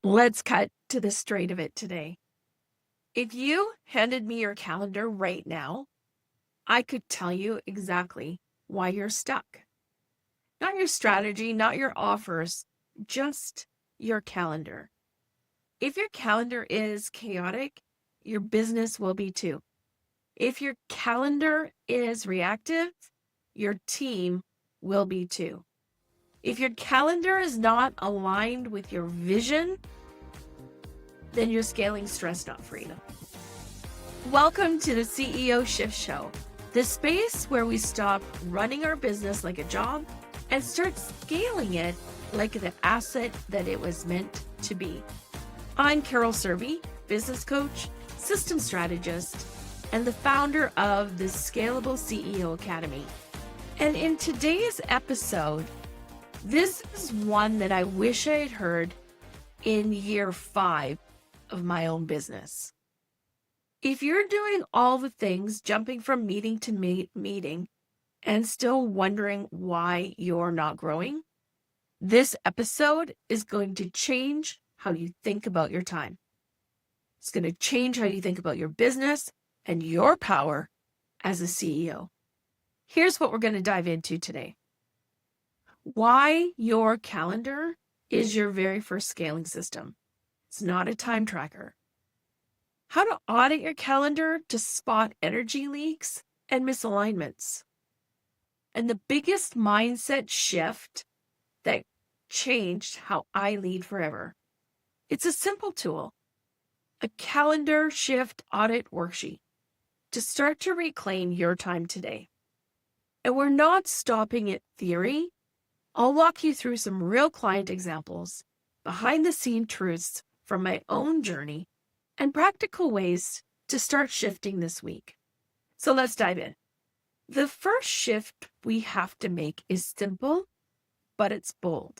Let's cut to the straight of it today. If you handed me your calendar right now, I could tell you exactly why you're stuck. Not your strategy, not your offers, just your calendar. If your calendar is chaotic, your business will be too. If your calendar is reactive, your team will be too. If your calendar is not aligned with your vision, then you're scaling stress, not freedom. Welcome to the CEO Shift Show, the space where we stop running our business like a job and start scaling it like the asset that it was meant to be. I'm Carol Serby, business coach, system strategist, and the founder of the Scalable CEO Academy. And in today's episode, this is one that I wish I had heard in year 5 of my own business. If you're doing all the things, jumping from meeting to meeting, and still wondering why you're not growing, this episode is going to change how you think about your time. It's going to change how you think about your business and your power as a CEO. Here's what we're going to dive into today. Why your calendar is your very first scaling system. It's not a time tracker. How to audit your calendar to spot energy leaks and misalignments. And the biggest mindset shift that changed how I lead forever. It's a simple tool, a Calendar Shift Audit Worksheet to start to reclaim your time today. And we're not stopping at theory. I'll walk you through some real client examples, behind the scene truths from my own journey, and practical ways to start shifting this week. So let's dive in. The first shift we have to make is simple, but it's bold.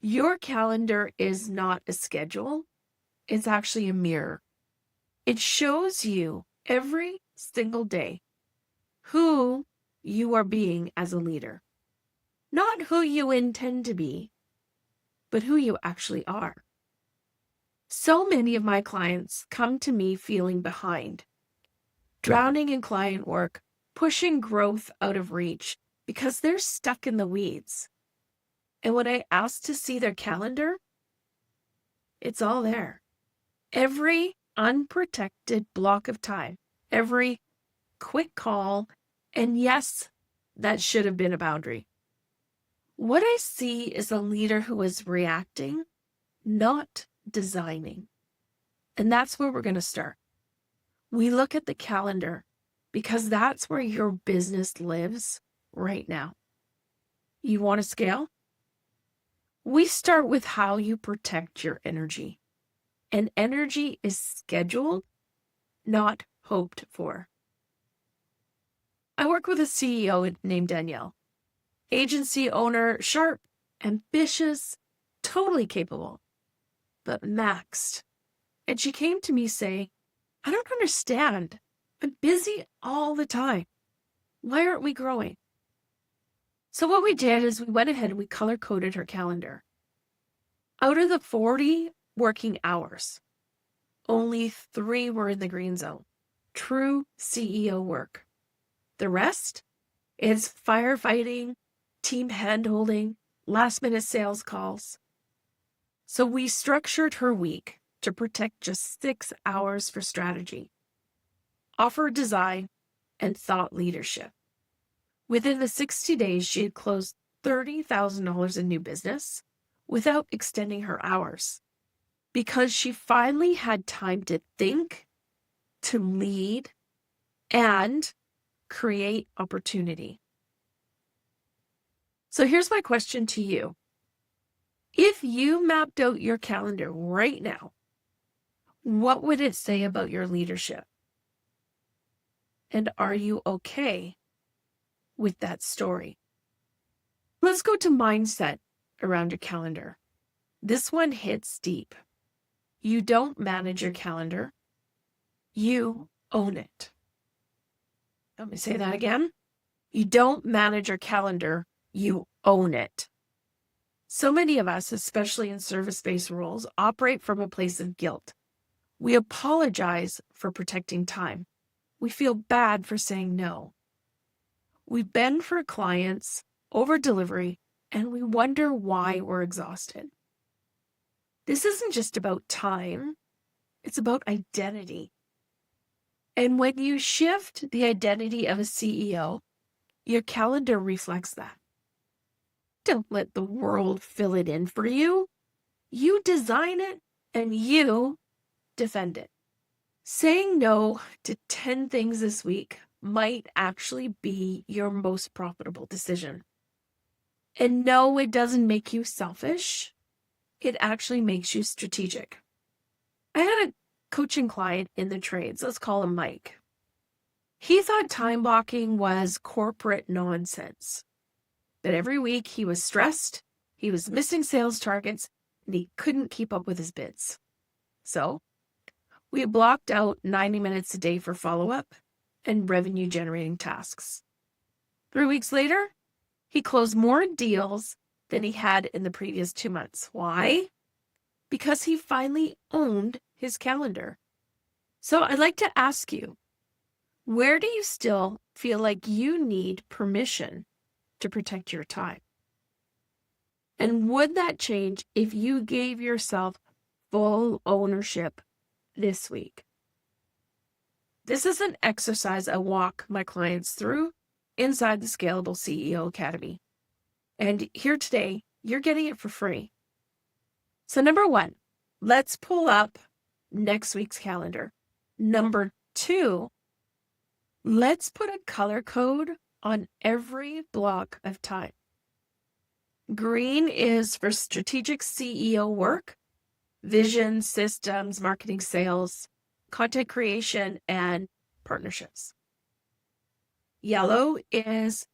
Your calendar is not a schedule. It's actually a mirror. It shows you every single day who you are being as a leader. Not who you intend to be, but who you actually are. So many of my clients come to me feeling behind, drowning in client work, pushing growth out of reach because they're stuck in the weeds. And when I ask to see their calendar, it's all there. Every unprotected block of time, every quick call, and yes, that should have been a boundary. What I see is a leader who is reacting, not designing. And that's where we're going to start. We look at the calendar because that's where your business lives right now. You want to scale? We start with how you protect your energy. And energy is scheduled, not hoped for. I work with a CEO named Danielle. Agency owner, sharp, ambitious, totally capable, but maxed. And she came to me saying, I don't understand. I'm busy all the time. Why aren't we growing? So what we did is we went ahead and we color-coded her calendar. Out of the 40 working hours, only 3 were in the green zone. True CEO work. The rest is firefighting, team handholding, last-minute sales calls. So we structured her week to protect just 6 hours for strategy, offer design, and thought leadership. Within the 60 days, she had closed $30,000 in new business without extending her hours because she finally had time to think, to lead, and create opportunity. So here's my question to you. If you mapped out your calendar right now, what would it say about your leadership? And are you okay with that story? Let's go to mindset around your calendar. This one hits deep. You don't manage your calendar. You own it. Let me say that again. You don't manage your calendar. You own it. So many of us, especially in service-based roles, operate from a place of guilt. We apologize for protecting time. We feel bad for saying no. We bend for clients, over delivery, and we wonder why we're exhausted. This isn't just about time, it's about identity. And when you shift the identity of a CEO, your calendar reflects that. Don't let the world fill it in for you. You design it and you defend it. Saying no to 10 things this week might actually be your most profitable decision. And no, it doesn't make you selfish. It actually makes you strategic. I had a coaching client in the trades. Let's call him Mike. He thought time blocking was corporate nonsense. That every week he was stressed, he was missing sales targets, and he couldn't keep up with his bids. So we blocked out 90 minutes a day for follow-up and revenue-generating tasks. 3 weeks later, he closed more deals than he had in the previous 2 months. Why? Because he finally owned his calendar. So I'd like to ask you, where do you still feel like you need permission to protect your time? And would that change if you gave yourself full ownership this week? This is an exercise I walk my clients through inside the Scalable CEO Academy. And here today, you're getting it for free. So number 1, let's pull up next week's calendar. Number 2, let's put a color code on every block of time. Green is for strategic CEO work, vision, systems, marketing, sales, content creation, and partnerships. Yellow is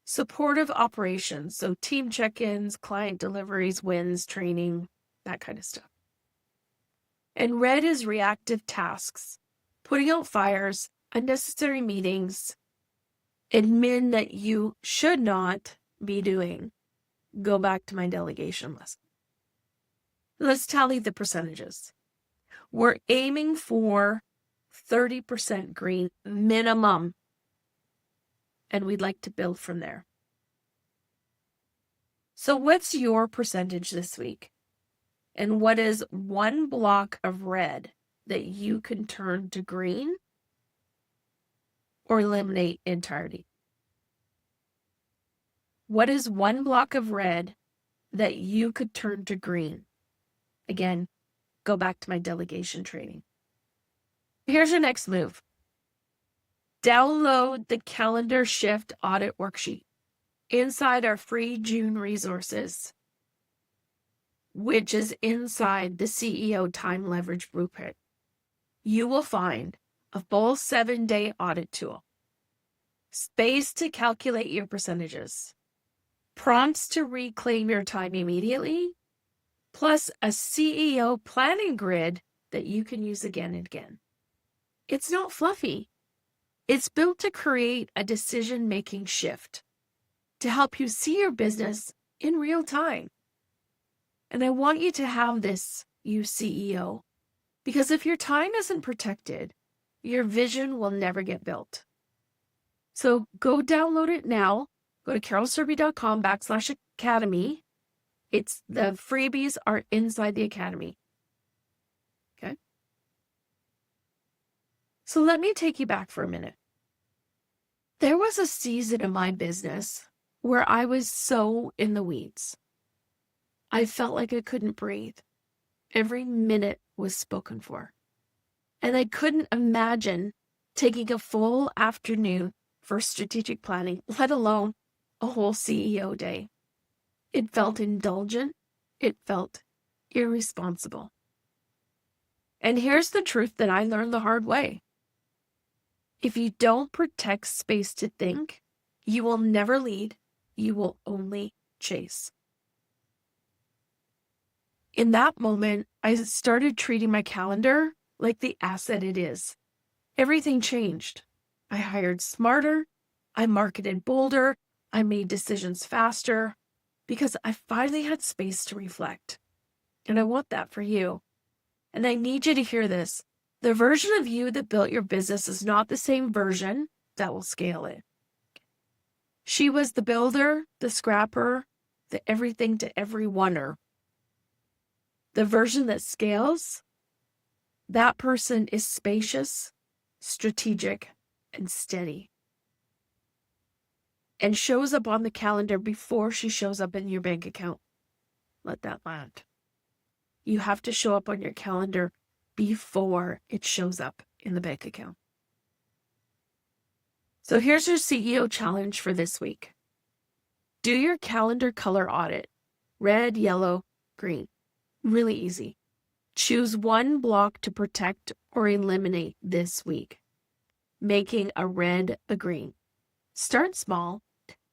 supportive operations, so team check-ins, client deliveries, wins, training, that kind of stuff. And red is reactive tasks, putting out fires, unnecessary meetings, admin that you should not be doing. Go back to my delegation lesson. Let's tally the percentages. We're aiming for 30% green minimum, and we'd like to build from there. So what's your percentage this week? And what is one block of red that you can turn to green or eliminate entirely? What is one block of red that you could turn to green? Again, go back to my delegation training. Here's your next move. Download the Calendar Shift Audit Worksheet inside our free June resources, which is inside the CEO Time Leverage Blueprint. You will find a full 7-day audit tool, space to calculate your percentages, prompts to reclaim your time immediately, plus a CEO planning grid that you can use again and again. It's not fluffy. It's built to create a decision-making shift to help you see your business in real time. And I want you to have this, you CEO, because if your time isn't protected, your vision will never get built. So go download it now. Go to carolserby.com/academy. It's the freebies are inside the academy. Okay. So let me take you back for a minute. There was a season in my business where I was so in the weeds. I felt like I couldn't breathe. Every minute was spoken for. And I couldn't imagine taking a full afternoon for strategic planning, let alone a whole CEO day. It felt indulgent. It felt irresponsible. And here's the truth that I learned the hard way. If you don't protect space to think, you will never lead. You will only chase. In that moment, I started treating my calendar like the asset it is. Everything changed. I hired smarter. I marketed bolder. I made decisions faster because I finally had space to reflect. And I want that for you. And I need you to hear this. The version of you that built your business is not the same version that will scale it. She was the builder, the scrapper, the everything to everyoneer. The version that scales, that person is spacious, strategic, and steady. And shows up on the calendar before she shows up in your bank account. Let that land. You have to show up on your calendar before it shows up in the bank account. So here's your CEO challenge for this week. Do your calendar color audit. Red, yellow, green. Really easy. Choose one block to protect or eliminate this week, making a red a green. Start small,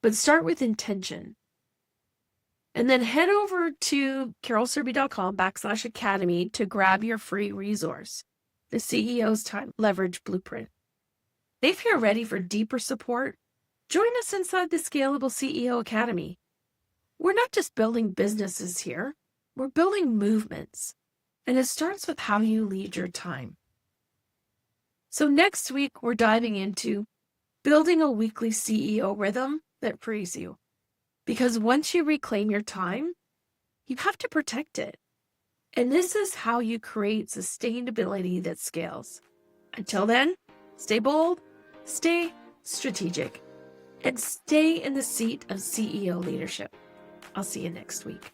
but start with intention. And then head over to carolserby.com/academy to grab your free resource, the CEO's Time Leverage Blueprint. If you're ready for deeper support, join us inside the Scalable CEO Academy. We're not just building businesses here, we're building movements. And it starts with how you lead your time. So next week, we're diving into building a weekly CEO rhythm that frees you. Because once you reclaim your time, you have to protect it. And this is how you create sustainability that scales. Until then, stay bold, stay strategic, and stay in the seat of CEO leadership. I'll see you next week.